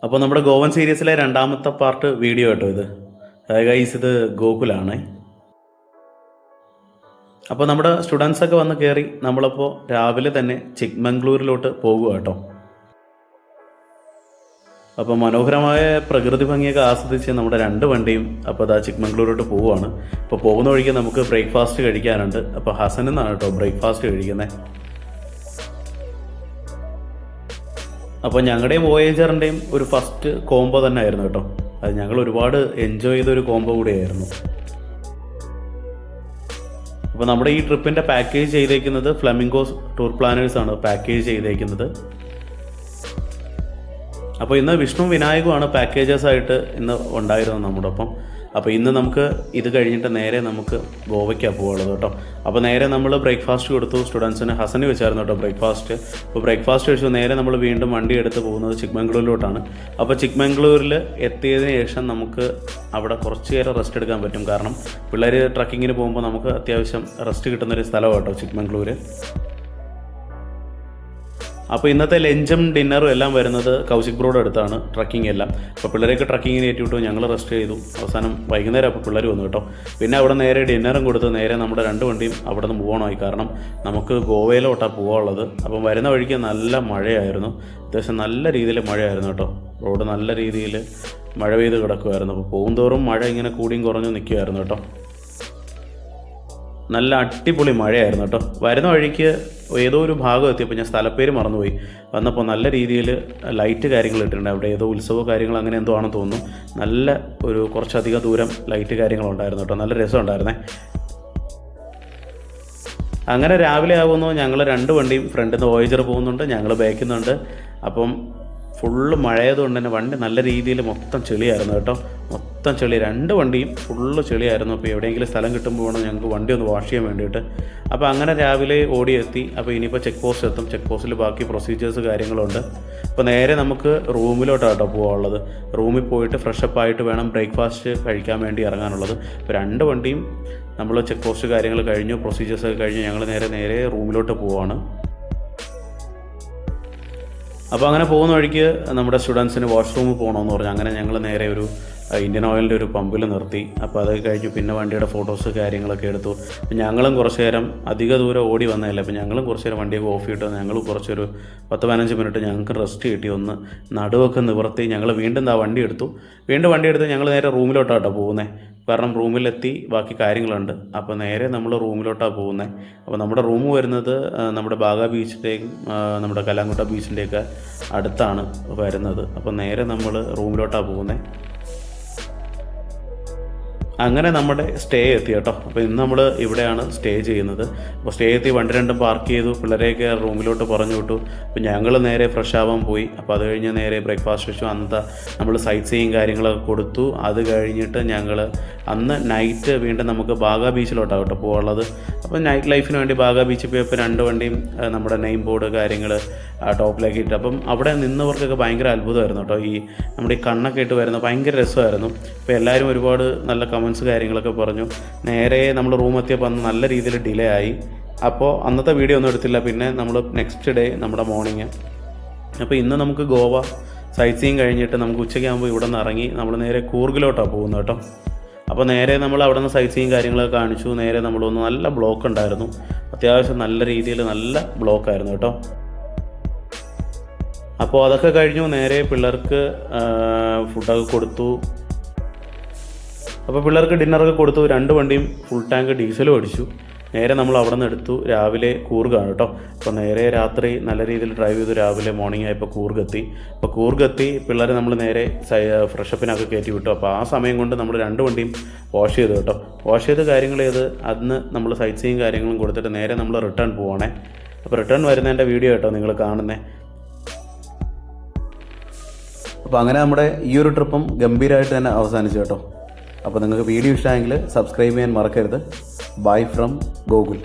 അപ്പോൾ നമ്മുടെ ഗോവൻ സീരീസിലെ രണ്ടാമത്തെ പാർട്ട് വീഡിയോ കേട്ടോ ഇത്. ഗൈസ്, ഇത് ഗോകുലാണ്. അപ്പോൾ നമ്മുടെ സ്റ്റുഡൻസൊക്കെ വന്ന് കയറി നമ്മളപ്പോൾ രാവിലെ തന്നെ ചിക്മംഗ്ലൂരിലോട്ട് പോകുക കേട്ടോ. അപ്പോൾ മനോഹരമായ പ്രകൃതി ഭംഗിയൊക്കെ ആസ്വദിച്ച് നമ്മുടെ രണ്ട് വണ്ടിയും അപ്പോൾ അതാ ചിക്മംഗ്ലൂരിലോട്ട് പോവുകയാണ്. അപ്പോൾ പോകുന്ന വഴിക്ക് നമുക്ക് ബ്രേക്ക്ഫാസ്റ്റ് കഴിക്കാനുണ്ട്. അപ്പോൾ ഹസനിൽ നിന്നാണ് കേട്ടോ ബ്രേക്ക്ഫാസ്റ്റ് കഴിക്കുന്നത്. അപ്പോൾ ഞങ്ങളുടെയും വോയേജറിൻ്റെയും ഒരു ഫസ്റ്റ് കോംബോ തന്നെ ആയിരുന്നു കേട്ടോ. അത് ഞങ്ങൾ ഒരുപാട് എൻജോയ് ചെയ്തൊരു കോംബോ കൂടിയായിരുന്നു. അപ്പോൾ നമ്മുടെ ഈ ട്രിപ്പിൻ്റെ പാക്കേജ് ചെയ്തേക്കുന്നത് ഫ്ലമിംഗോസ് ടൂർ പ്ലാനേഴ്സാണ് പാക്കേജ് ചെയ്തേക്കുന്നത്. അപ്പോൾ ഇന്ന് വിഷ്ണു വിനായകുമാണ് പാക്കേജസ് ആയിട്ട് ഇന്ന് ഉണ്ടായിരുന്നത് നമ്മുടെ ഒപ്പം. അപ്പോൾ ഇന്ന് നമുക്ക് ഇത് കഴിഞ്ഞിട്ട് നേരെ നമുക്ക് ഗോവയ്ക്കാണ് പോകുള്ളത് കേട്ടോ. അപ്പോൾ നേരെ നമ്മൾ ബ്രേക്ക്ഫാസ്റ്റ് കൊടുത്തു സ്റ്റുഡൻസിന്. ഹസന് വെച്ചായിരുന്നു കേട്ടോ ബ്രേക്ക്ഫാസ്റ്റ്. അപ്പോൾ ബ്രേക്ക്ഫാസ്റ്റ് കഴിച്ചു നേരെ നമ്മൾ വീണ്ടും വണ്ടി എടുത്ത് പോകുന്നത് ചിക്മംഗ്ലൂരിലോട്ടാണ്. അപ്പോൾ ചിക്മംഗ്ലൂരിൽ എത്തിയതിന് ശേഷം നമുക്ക് അവിടെ കുറച്ച് നേരം റെസ്റ്റ് എടുക്കാൻ പറ്റും. കാരണം പിള്ളേർ ട്രക്കിങ്ങിന് പോകുമ്പോൾ നമുക്ക് അത്യാവശ്യം റെസ്റ്റ് കിട്ടുന്നൊരു സ്ഥലമാണ് കേട്ടോ ചിക്മംഗ്ലൂർ. അപ്പോൾ ഇന്നത്തെ ലഞ്ചും ഡിന്നറും എല്ലാം വരുന്നത് കൗശിക് ബ്രോയുടെ അടുത്താണ്, ട്രക്കിംഗ് എല്ലാം. അപ്പോൾ പിള്ളേരൊക്കെ ട്രക്കിങ്ങിന് ഏറ്റിവിട്ടു, ഞങ്ങൾ റെസ്റ്റ് ചെയ്തു. അവസാനം വൈകുന്നേരം അപ്പോൾ പിള്ളേർ വന്നു കേട്ടോ. പിന്നെ അവിടെ നേരെ ഡിന്നറും കൊടുത്ത് നേരെ നമ്മുടെ രണ്ട് വണ്ടിയും അവിടെ നിന്ന് പോകണമായി. കാരണം നമുക്ക് ഗോവയിലോട്ടാണ് പോകാനുള്ളത്. അപ്പം വരുന്ന വഴിക്ക് നല്ല മഴയായിരുന്നു, അത്യാവശ്യം നല്ല രീതിയിൽ മഴയായിരുന്നു കേട്ടോ. റോഡ് നല്ല രീതിയിൽ മഴ പെയ്ത് കിടക്കുമായിരുന്നു. അപ്പോൾ പോകുന്തോറും മഴ ഇങ്ങനെ കൂടിയും കുറഞ്ഞും നിൽക്കുമായിരുന്നു കേട്ടോ. നല്ല അടിപൊളി മഴയായിരുന്നു കേട്ടോ. വരുന്ന വഴിക്ക് ഏതോ ഒരു ഭാഗം എത്തിയപ്പോൾ ഞാൻ സ്ഥലപ്പേര് മറന്നുപോയി. വന്നപ്പോൾ നല്ല രീതിയിൽ ലൈറ്റ് കാര്യങ്ങൾ ഇട്ടിട്ടുണ്ട്. അവിടെ ഏതോ ഉത്സവ കാര്യങ്ങൾ അങ്ങനെ എന്തോ ആണെന്ന് തോന്നുന്നു. നല്ല ഒരു കുറച്ചധികം ദൂരം ലൈറ്റ് കാര്യങ്ങളുണ്ടായിരുന്നു കേട്ടോ. നല്ല രസമുണ്ടായിരുന്നേ. അങ്ങനെ രാവിലെ ആകുന്നു. ഞങ്ങൾ രണ്ട് വണ്ടിയും ഫ്രണ്ടിൽ നിന്ന് വോയേജർ പോകുന്നുണ്ട്, ഞങ്ങൾ ബാക്കിൽ നിന്നുണ്ട്. അപ്പം ഫുള്ള് മഴയതുകൊണ്ട് തന്നെ വണ്ടി നല്ല രീതിയിൽ മൊത്തം ചെളിയായിരുന്നു കേട്ടോ. മൊത്തം ചെളി, രണ്ട് വണ്ടിയും ഫുള്ള് ചെളിയായിരുന്നു. അപ്പോൾ എവിടെയെങ്കിലും സ്ഥലം കിട്ടുമ്പോൾ വേണം ഞങ്ങൾക്ക് വണ്ടി ഒന്ന് വാഷ് ചെയ്യാൻ വേണ്ടിയിട്ട്. അപ്പോൾ അങ്ങനെ രാവിലെ ഓടിയെത്തി. അപ്പോൾ ഇനിയിപ്പോൾ ചെക്ക് പോസ്റ്റ് എത്തും. ചെക്ക് പോസ്റ്റിൽ ബാക്കി പ്രൊസീജിയേഴ്സ് കാര്യങ്ങളുണ്ട്. അപ്പോൾ നേരെ നമുക്ക് റൂമിലോട്ടാണ് കേട്ടോ പോകാനുള്ളത്. റൂമിൽ പോയിട്ട് ഫ്രഷപ്പ് ആയിട്ട് വേണം ബ്രേക്ക്ഫാസ്റ്റ് കഴിക്കാൻ വേണ്ടി ഇറങ്ങാനുള്ളത്. അപ്പോൾ രണ്ട് വണ്ടിയും നമ്മൾ ചെക്ക് പോസ്റ്റ് കാര്യങ്ങൾ കഴിഞ്ഞു, പ്രൊസീജിയേഴ്സൊക്കെ കഴിഞ്ഞു. ഞങ്ങൾ നേരെ റൂമിലോട്ട് പോവാണ്. അപ്പോൾ അങ്ങനെ പോകുന്ന വഴിക്ക് നമ്മുടെ സ്റ്റുഡൻസിന് വാഷ്റൂമിൽ പോകണമെന്ന് പറഞ്ഞു. അങ്ങനെ ഞങ്ങൾ നേരെ ഒരു ഇന്ത്യൻ ഓയിലിൻ്റെ ഒരു പമ്പിൽ നിർത്തി. അപ്പോൾ അത് കഴിഞ്ഞു പിന്നെ വണ്ടിയുടെ ഫോട്ടോസ് കാര്യങ്ങളൊക്കെ എടുത്തു. അപ്പോൾ ഞങ്ങളും കുറച്ച് നേരം അധിക ദൂരം ഓടി വന്നതല്ലേ, അപ്പോൾ ഞങ്ങളും കുറച്ച് നേരം വണ്ടിയൊക്കെ ഓഫ് ചെയ്തിട്ട് ഞങ്ങൾ കുറച്ചൊരു 10-15 മിനിറ്റ് ഞങ്ങൾക്ക് റെസ്റ്റ് കിട്ടി. ഒന്ന് നടുവൊക്കെ നിവർത്തി ഞങ്ങൾ വീണ്ടും വണ്ടി എടുത്തു. ഞങ്ങൾ നേരെ റൂമിലോട്ടാണ് കേട്ടോ പോകുന്നത്. കാരണം റൂമിലെത്തി ബാക്കി കാര്യങ്ങളുണ്ട്. അപ്പോൾ നേരെ നമ്മൾ റൂമിലോട്ടാണ് പോകുന്നത്. അപ്പോൾ നമ്മുടെ റൂം വരുന്നത് നമ്മുടെ ബാഗ ബീച്ചിൻ്റെയും നമ്മുടെ കല്ലാങ്കുട്ട ബീച്ചിൻ്റെയൊക്കെ അടുത്താണ് വരുന്നത്. അപ്പോൾ നേരെ നമ്മൾ റൂമിലോട്ടാണ് പോകുന്നത്. അങ്ങനെ നമ്മുടെ സ്റ്റേ എത്തി കേട്ടോ. അപ്പോൾ ഇന്ന് നമ്മൾ ഇവിടെയാണ് സ്റ്റേ ചെയ്യുന്നത്. അപ്പോൾ സ്റ്റേ എത്തി വണ്ടി രണ്ടും പാർക്ക് ചെയ്തു, പിള്ളേരെയൊക്കെ റൂമിലോട്ട് പറഞ്ഞു വിട്ടു. അപ്പോൾ ഞങ്ങൾ നേരെ ഫ്രഷ് ആവാൻ പോയി. അപ്പോൾ അത് കഴിഞ്ഞ് നേരെ ബ്രേക്ക്ഫാസ്റ്റ് വെച്ചു. അന്നത്തെ നമ്മൾ സൈറ്റ് സീയിങ് കാര്യങ്ങളൊക്കെ കൊടുത്തു. അത് കഴിഞ്ഞിട്ട് ഞങ്ങൾ അന്ന് നൈറ്റ് വീണ്ടും നമുക്ക് ബാഗ ബീച്ചിലോട്ടാണ് കേട്ടോ പോകാനുള്ളത്. അപ്പോൾ നൈറ്റ് ലൈഫിന് വേണ്ടി ബാഗ ബീച്ചിൽ പോയപ്പോൾ രണ്ട് വണ്ടിയും നമ്മുടെ നെയിം ബോർഡ് കാര്യങ്ങൾ ടോപ്പിലേക്ക് ഇട്ട്. അപ്പം അവിടെ നിന്നവർക്കൊക്കെ ഭയങ്കര അത്ഭുതമായിരുന്നു കേട്ടോ. ഈ നമ്മുടെ ഈ കണ്ണൊക്കെ ഇട്ട് വരുന്നത് ഭയങ്കര രസമായിരുന്നു. അപ്പോൾ എല്ലാവരും ഒരുപാട് നല്ല കമൻസ് കാര്യങ്ങളൊക്കെ പറഞ്ഞു. നേരെ നമ്മൾ റൂം എത്തിയപ്പോൾ അന്ന് നല്ല രീതിയിൽ ഡിലേ ആയി. അപ്പോൾ അന്നത്തെ വീഡിയോ ഒന്നും എടുത്തില്ല. പിന്നെ നമ്മൾ നെക്സ്റ്റ് ഡേ നമ്മുടെ മോർണിംഗ്. അപ്പോൾ ഇന്ന് നമുക്ക് ഗോവ സൈറ്റ് സീയിങ് കഴിഞ്ഞിട്ട് നമുക്ക് ഉച്ചയ്ക്കാകുമ്പോൾ ഇവിടെ നിന്ന് ഇറങ്ങി നമ്മൾ നേരെ കൂർഗിലോട്ടാണ് പോകുന്നത് കേട്ടോ. അപ്പോൾ നേരെ നമ്മൾ അവിടെ നിന്ന് സൈറ്റ് സീയിങ് കാര്യങ്ങളൊക്കെ കാണിച്ചു. നേരെ നമ്മളൊന്ന് നല്ല ബ്ലോക്ക് ഉണ്ടായിരുന്നു, അത്യാവശ്യം നല്ല രീതിയിൽ നല്ല ബ്ലോക്കായിരുന്നു കേട്ടോ. അപ്പോൾ അതൊക്കെ കഴിഞ്ഞു. നേരെ പിള്ളേർക്ക് ഫുഡൊക്കെ കൊടുത്തു. അപ്പോൾ പിള്ളേർക്ക് ഡിന്നറൊക്കെ കൊടുത്തു. രണ്ട് വണ്ടിയും ഫുൾ ടാങ്ക് ഡീസലും അടിച്ചു. നേരെ നമ്മൾ അവിടെ നിന്ന് എടുത്തു. രാവിലെ കൂർഗാണ് കേട്ടോ. അപ്പോൾ നേരെ രാത്രി നല്ല രീതിയിൽ ഡ്രൈവ് ചെയ്തു. രാവിലെ മോർണിംഗ് ആയപ്പോൾ കൂർഗെത്തി. അപ്പോൾ കൂർഗെത്തി പിള്ളേരെ നമ്മൾ നേരെ ഫ്രഷപ്പിനൊക്കെ കയറ്റി വിട്ടു. അപ്പോൾ ആ സമയം കൊണ്ട് നമ്മൾ രണ്ട് വണ്ടിയും വാഷ് ചെയ്തു കേട്ടോ. വാഷ് ചെയ്ത് കാര്യങ്ങൾ ചെയ്ത് അന്ന് നമ്മൾ സൈറ്റ് സീയിങ് കാര്യങ്ങളും കൊടുത്തിട്ട് നേരെ നമ്മൾ റിട്ടേൺ പോവാണേ. അപ്പോൾ റിട്ടേൺ വരുന്നതിൻ്റെ വീഡിയോ കേട്ടോ നിങ്ങൾ കാണുന്നത്. അപ്പോൾ അങ്ങനെ നമ്മുടെ ഈ ഒരു ട്രിപ്പും ഗംഭീരമായിട്ട് തന്നെ അവസാനിച്ചു കേട്ടോ. അപ്പോൾ നിങ്ങൾക്ക് വീഡിയോ ഇഷ്ടമായെങ്കിൽ സബ്സ്ക്രൈബ് ചെയ്യാൻ മറക്കരുത്. Bye from Gokul.